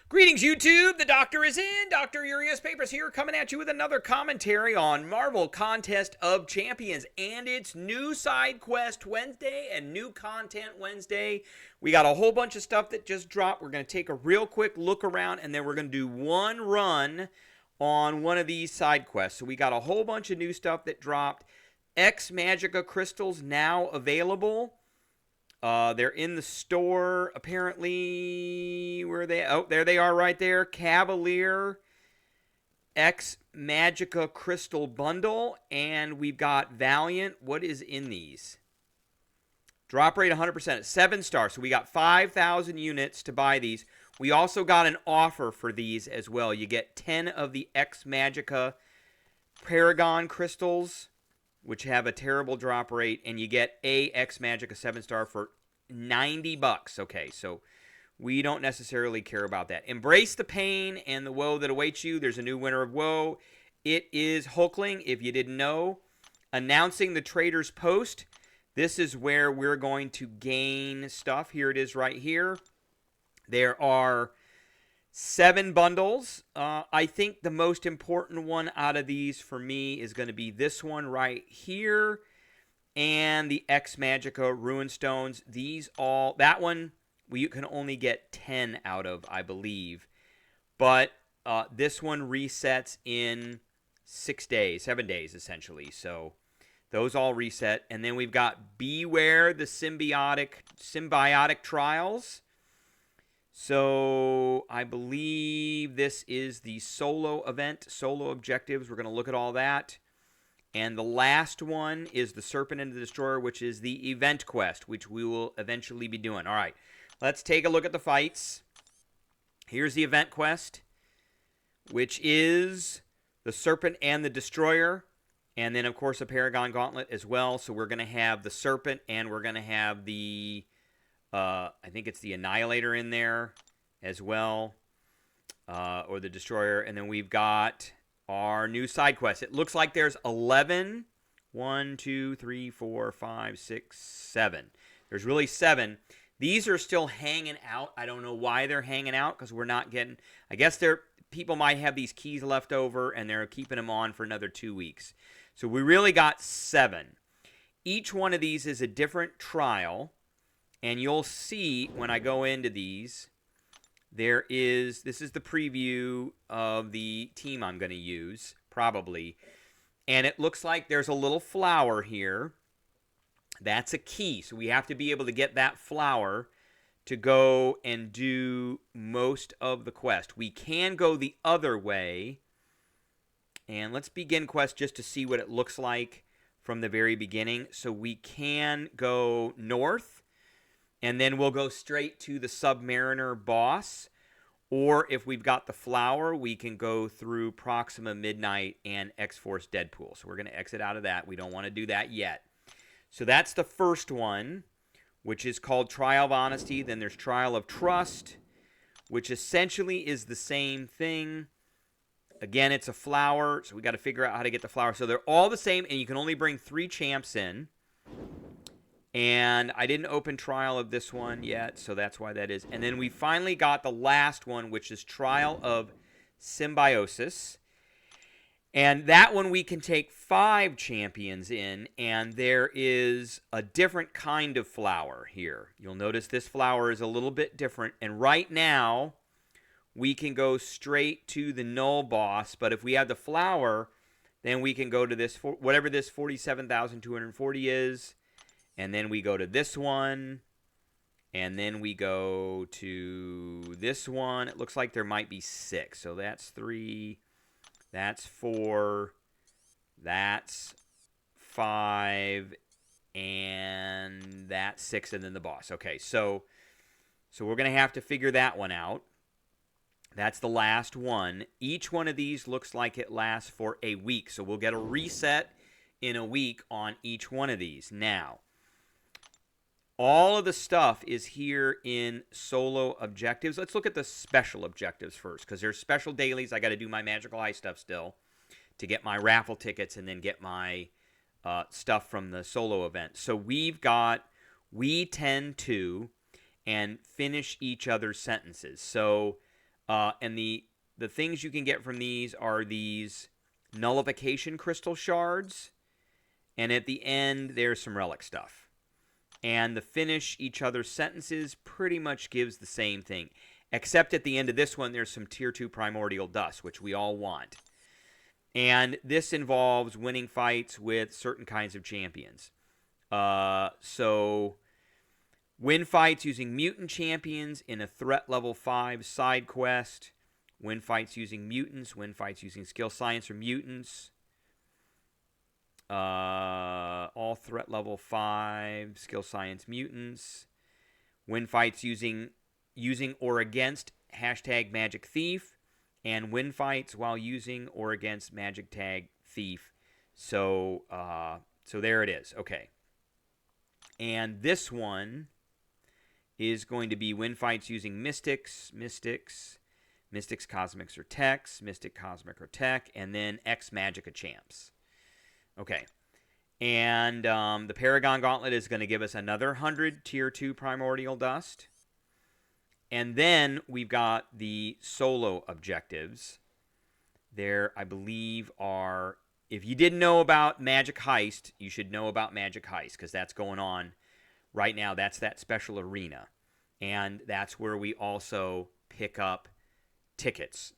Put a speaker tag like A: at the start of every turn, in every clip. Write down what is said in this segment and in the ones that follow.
A: Greetings, YouTube. The doctor is in. Dr. Urias Papers here, coming at you with another commentary on Marvel Contest of Champions and its new side quest Wednesday and new content Wednesday. We got a whole bunch of stuff that just dropped. We're going to take a real quick look around, and then we're going to do one run on one of these side quests. So we got a whole bunch of new stuff that dropped. X Magica crystals now available. They're in the store, apparently. Where are they? Oh, there they are right there. Cavalier X Magica Crystal Bundle. And we've got Valiant. What is in these? Drop rate 100%. It's 7 stars. So we got 5,000 units to buy these. We also got an offer for these as well. You get 10 of the X Magica Paragon crystals, which have a terrible drop rate, and you get a X Magica 7-star for $90. Okay, so we don't necessarily care about that. Embrace the pain and the woe that awaits you. There's a new winner of woe. It is Hulkling, if you didn't know. Announcing the Trader's Post. This is where we're going to gain stuff. Here it is right here. There are 7 bundles. I think the most important one out of these for me is going to be this one right here and the X Magica Ruin Stones. That one we can only get 10 out of, I believe. But this one resets in 7 days essentially. So those all reset. And then we've got Beware the Symbiotic Trials. So I believe this is the solo event, solo objectives. We're going to look at all that. And the last one is the Serpent and the Destroyer, which is the event quest, which we will eventually be doing. All right, let's take a look at the fights. Here's the event quest, which is the Serpent and the Destroyer. And then, of course, a Paragon Gauntlet as well. So we're going to have the Serpent and we're going to have the... I think it's the Annihilator in there as well, or the Destroyer. And then we've got our new side quest. It looks like there's 11. 1, 2, 3, 4, 5, 6, 7. There's really 7. These are still hanging out. I don't know why they're hanging out because we're not getting... I guess people might have these keys left over and they're keeping them on for another 2 weeks. So we really got 7. Each one of these is a different trial. And you'll see when I go into these, this is the preview of the team I'm going to use, probably. And it looks like there's a little flower here. That's a key. So we have to be able to get that flower to go and do most of the quest. We can go the other way. And let's begin quest just to see what it looks like from the very beginning. So we can go north. And then we'll go straight to the Submariner boss. Or if we've got the flower, we can go through Proxima Midnight and X-Force Deadpool. So we're going to exit out of that. We don't want to do that yet. So that's the first one, which is called Trial of Honesty. Then there's Trial of Trust, which essentially is the same thing. Again, it's a flower, so we got to figure out how to get the flower. So they're all the same, and you can only bring 3 champs in. And I didn't open trial of this one yet, so that's why that is. And then we finally got the last one, which is Trial of Symbiosis. And that one we can take 5 champions in, and there is a different kind of flower here. You'll notice this flower is a little bit different. And right now, we can go straight to the null boss. But if we have the flower, then we can go to this, whatever this 47,240 is. And then we go to this one, and then we go to this one. It looks like there might be 6. So that's 3, that's 4, that's 5, and that's 6, and then the boss. Okay, so we're going to have to figure that one out. That's the last one. Each one of these looks like it lasts for a week. So we'll get a reset in a week on each one of these. Now, all of the stuff is here in solo objectives. Let's look at the special objectives first, because there's special dailies. I got to do my Magical Eye stuff still to get my raffle tickets and then get my stuff from the solo event. So we've got, we tend to, and finish each other's sentences. So And the things you can get from these are these nullification crystal shards. And at the end, there's some relic stuff. And the finish each other's sentences pretty much gives the same thing. Except at the end of this one, there's some Tier 2 primordial dust, which we all want. And this involves winning fights with certain kinds of champions. So win fights using mutant champions in a threat level 5 side quest. Win fights using mutants. Win fights using skill science or mutants. All threat level 5 skill science mutants. Win fights using or against hashtag magic thief. And win fights while using or against magic tag thief. So there it is. Okay. And this one is going to be win fights using mystics, cosmics, or techs, mystic, cosmic, or tech, and then X Magica champs. Okay. And the Paragon Gauntlet is going to give us another 100 Tier 2 primordial dust. And then we've got the solo objectives. There, I believe, are... If you didn't know about Magic Heist, you should know about Magic Heist, because that's going on right now. That's that special arena. And that's where we also pick up tickets.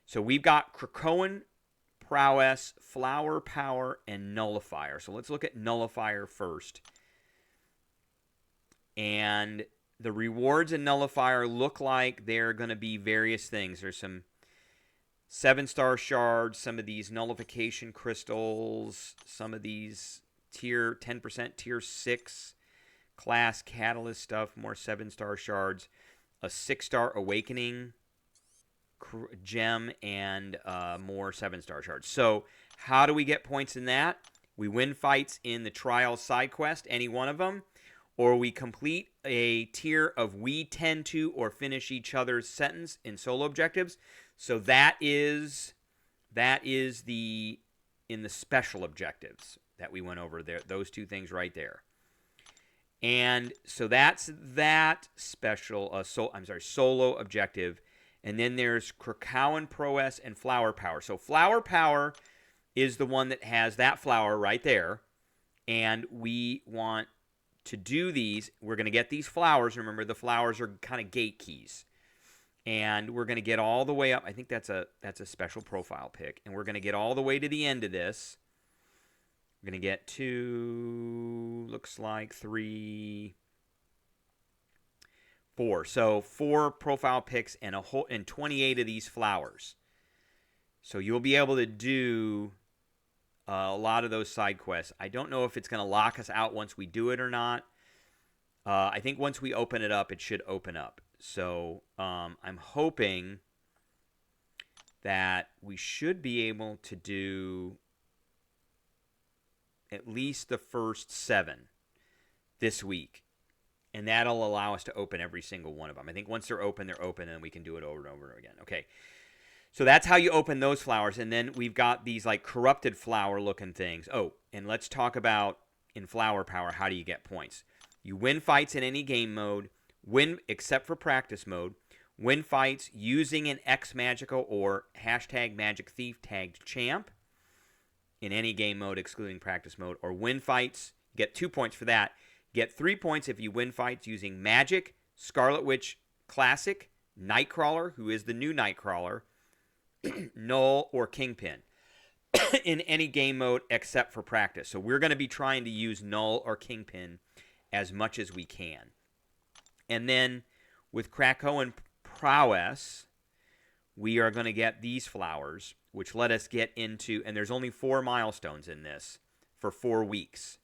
A: So we've got Krakoan Prowess, Flower Power, and Nullifier. So let's look at Nullifier first. And the rewards in Nullifier look like they're going to be various things. There's some 7-star shards, some of these nullification crystals, some of these 10% tier 6 class catalyst stuff, more 7-star shards, a 6-star awakening gem, and more 7-star shards. So how do we get points in that? We win fights in the Trials side quest, any one of them, or we complete a tier of we tend to or finish each other's sentence in solo objectives. So that is the in the special objectives that we went over there. Those two things right there. And so that's that special solo objective. And then there's Krakoan Prowess and Flower Power. So Flower Power is the one that has that flower right there. And we want to do these. We're going to get these flowers. Remember, the flowers are kind of gate keys. And we're going to get all the way up. I think that's a special profile pick. And we're going to get all the way to the end of this. We're going to get to, looks like 3, 4. So 4 profile picks and 28 of these flowers. So you'll be able to do a lot of those side quests. I don't know if it's going to lock us out once we do it or not. I think once we open it up, it should open up. So I'm hoping that we should be able to do at least the first 7 this week. And that'll allow us to open every single one of them. I think once they're open, and we can do it over and over again. Okay. So that's how you open those flowers. And then we've got these like corrupted flower looking things. Oh, and let's talk about in Flower Power, how do you get points? You win fights in any game mode, except for practice mode, win fights using an X Magical or hashtag Magic Thief tagged champ in any game mode excluding practice mode, or win fights, get 2 points for that. Get 3 points if you win fights using Magic, Scarlet Witch Classic, Nightcrawler, who is the new Nightcrawler, Null, or Kingpin in any game mode except for practice. So we're going to be trying to use Null or Kingpin as much as we can. And then with Krakoan Prowess, we are going to get these flowers, which let us get into, and there's only 4 milestones in this for 4 weeks.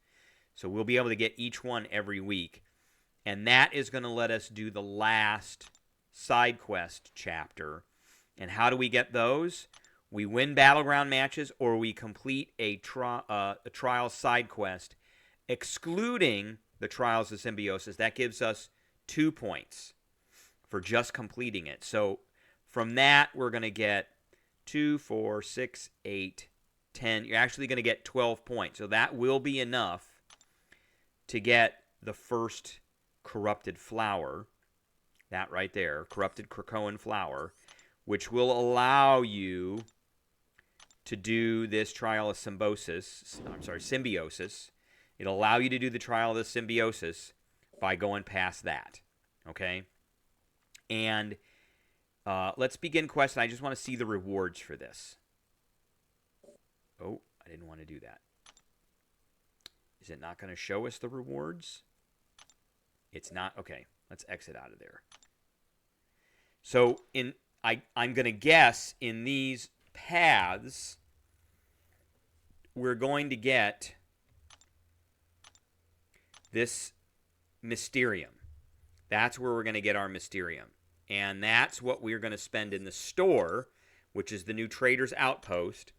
A: So we'll be able to get each one every week. And that is going to let us do the last side quest chapter. And how do we get those? We win battleground matches or we complete a Trials side quest, excluding the Trials of Symbiosis. That gives us 2 points for just completing it. So from that, we're going to get 2, 4, 6, 8, 10. You're actually going to get 12 points. So that will be enough to get the first corrupted flower, that right there, corrupted Krakoan flower, which will allow you to do this trial of symbiosis. It'll allow you to do the trial of the symbiosis by going past that. Okay? And let's begin quest. And I just want to see the rewards for this. Oh, I didn't want to do that. Is it not going to show us the rewards? It's not. Okay, let's exit out of there. So I'm going to guess in these paths, we're going to get this Mysterium. That's where we're going to get our Mysterium. And that's what we're going to spend in the store, which is the new Trader's Outpost,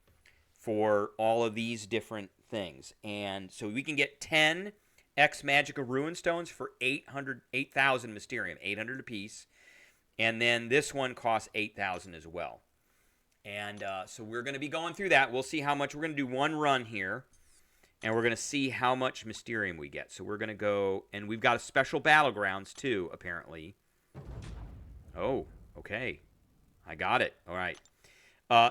A: for all of these different things. And so we can get 10 X Magica Ruin Stones for 8,000 Mysterium, 800 apiece. And then this one costs 8,000 as well. And so we're going to be going through that. We'll see how much. We're going to do one run here. And we're going to see how much Mysterium we get. So we're going to go. And we've got a special Battlegrounds too, apparently. Oh, okay. I got it. All right.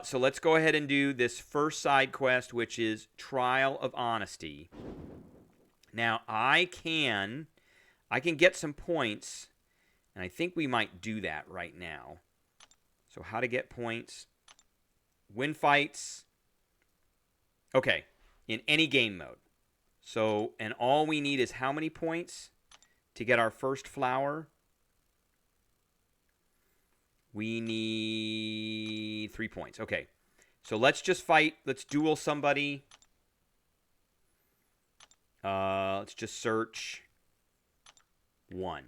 A: So let's go ahead and do this first side quest, which is Trial of Honesty. Now, I can get some points, and I think we might do that right now. So how to get points. Win fights. Okay, in any game mode. So, and all we need is how many points to get our first flower? We need 3 points. Okay, so let's just fight. Let's duel somebody. Let's just search 1.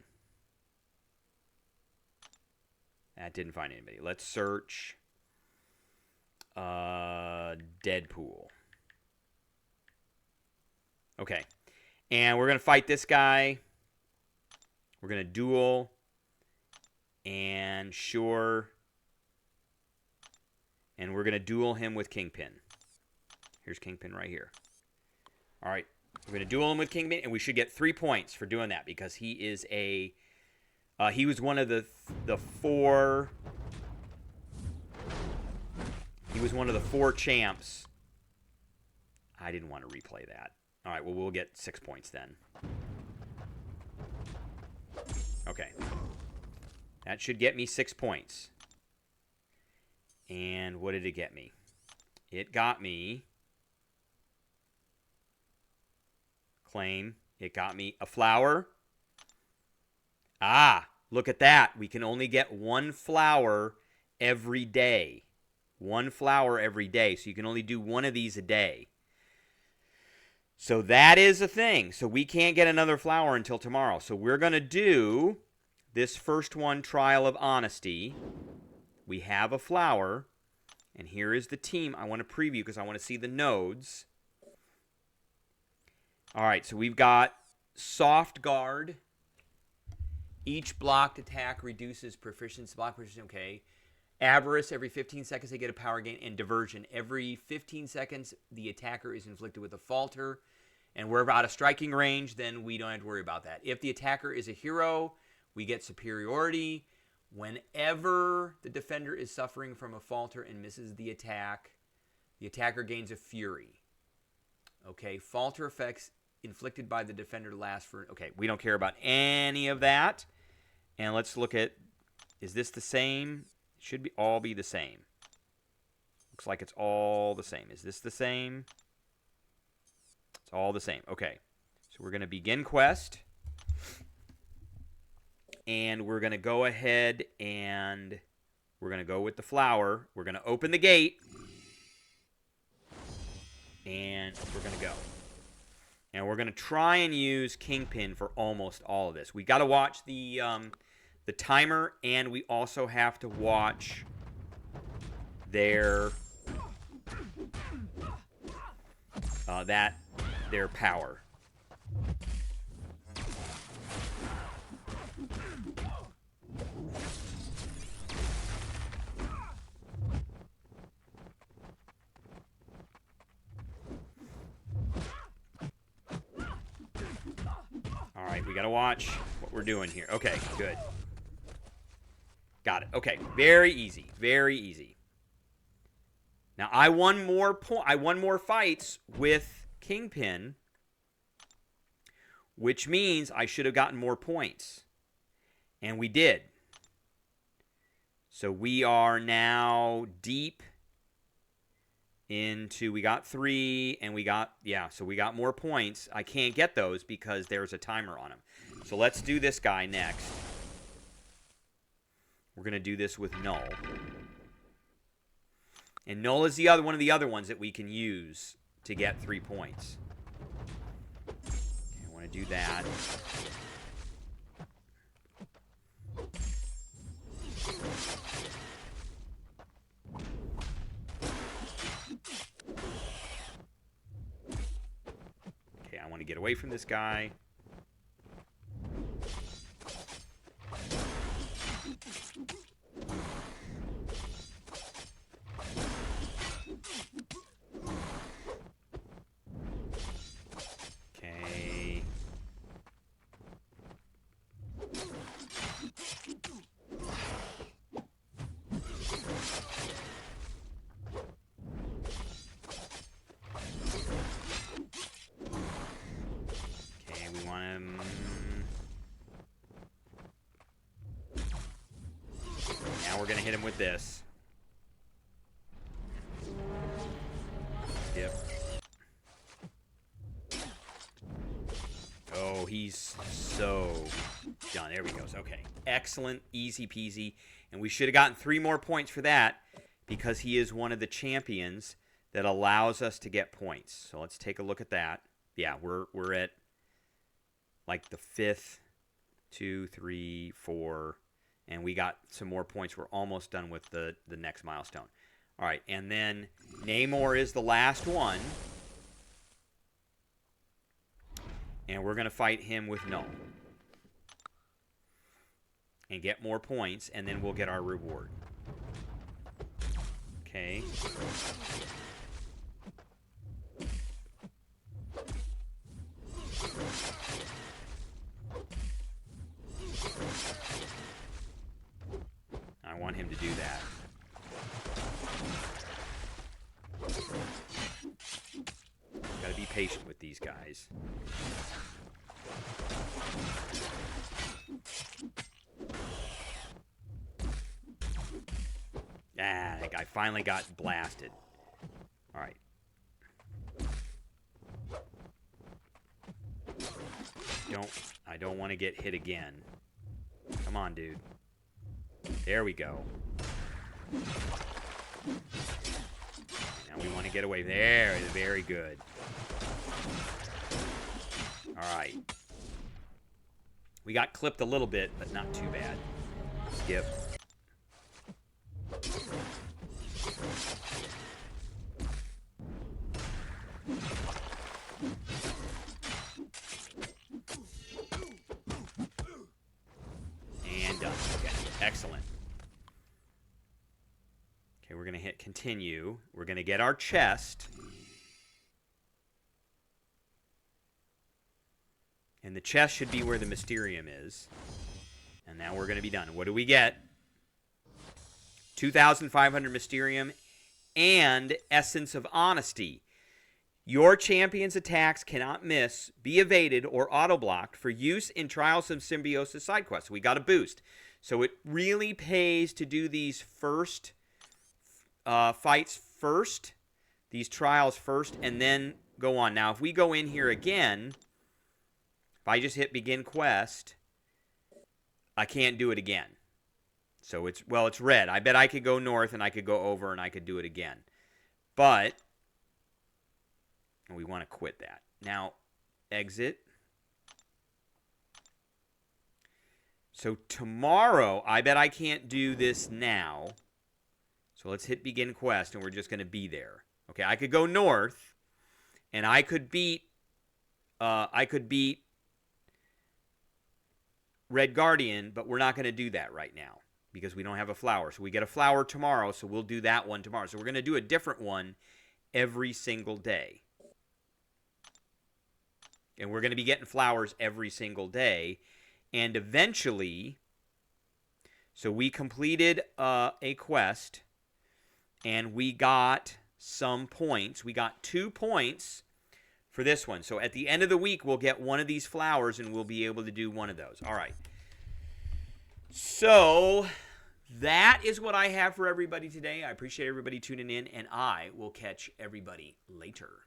A: That didn't find anybody. Let's search Deadpool. Okay. And we're going to fight this guy. We're going to duel. And sure. And we're going to duel him with Kingpin. Here's Kingpin right here. All right. We're going to duel him with Kingpin, and we should get 3 points for doing that because he is a... he was one of the 4... He was one of the 4 champs. I didn't want to replay that. All right, well, we'll get 6 points then. Okay. That should get me 6 points. And what did it get me? It got me... Claim. It got me a flower. Ah, look at that. We can only get 1 flower every day. 1 flower every day. So you can only do 1 of these a day. So that is a thing. So we can't get another flower until tomorrow. So we're going to do this first one, Trial of Honesty. We have a flower. And here is the team I want to preview because I want to see the nodes. All right, so we've got Soft Guard. Each blocked attack reduces proficiency. Block proficiency, okay. Avarice, every 15 seconds they get a power gain. And Diversion, every 15 seconds the attacker is inflicted with a falter. And we're out of striking range, then we don't have to worry about that. If the attacker is a hero, we get superiority. Whenever the defender is suffering from a falter and misses the attacker gains a fury. Okay, falter effects inflicted by the defender last for... Okay, we don't care about any of that. And let's look at... Is this the same? It should all be the same. Looks like it's all the same. Is this the same? It's all the same. Okay, so we're going to begin quest. And we're going to go ahead and we're going to go with the flower. We're going to open the gate. And we're going to go. And we're going to try and use Kingpin for almost all of this. We got to watch the timer, and we also have to watch their power. All right, we got to watch what we're doing here. Okay, good. Got it. Okay, very easy. Very easy. Now, I won more fights with Kingpin, which means I should have gotten more points. And we did. So we are now deep into, we got 3, and we got, so we got more points. I can't get those because there's a timer on them. So let's do this guy next. We're going to do this with Null. And Null is one of the other ones that we can use to get 3 points. Okay, I want to do that. Okay, I want to get away from this guy. Okay. Okay, we want him. Now we're going to hit him with this. Yep. Oh, he's so done. There we go. Okay. Excellent. Easy peasy. And we should have gotten 3 more points for that because he is one of the champions that allows us to get points. So let's take a look at that. Yeah, we're at like the 5th, 2, 3, 4, and we got some more points. We're almost done with the next milestone. All right, and then Namor is the last one. And we're going to fight him with Null. And get more points, and then we'll get our reward. Okay. I want him to do that. Gotta be patient with these guys. Ah, that guy finally got blasted. All right. I don't want to get hit again. Come on, dude. There we go. Now we want to get away. There, very good. All right. We got clipped a little bit, but not too bad. Skip. And done. Okay, excellent. Okay, we're going to hit continue. We're going to get our chest. And the chest should be where the Mysterium is. And now we're going to be done. What do we get? 2,500 Mysterium and Essence of Honesty. Your champion's attacks cannot miss, be evaded, or auto-blocked for use in Trials of Symbiosis side quests. We got a boost. So it really pays to do these first fights first, these trials first, and then go on. Now, if we go in here again, if I just hit Begin Quest, I can't do it again. So it's red. I bet I could go north and I could go over and I could do it again. But we want to quit that. Now, exit. So tomorrow, I bet I can't do this now. So let's hit Begin Quest and we're just going to be there. Okay, I could go north and I could beat Red Guardian, but we're not going to do that right now because we don't have a flower. So we get a flower tomorrow, so we'll do that one tomorrow. So we're going to do a different one every single day. And we're going to be getting flowers every single day. And eventually, So we completed a quest, and we got some points. We got 2 points for this one. So at the end of the week, we'll get one of these flowers, and we'll be able to do one of those. All right. So that is what I have for everybody today. I appreciate everybody tuning in, and I will catch everybody later.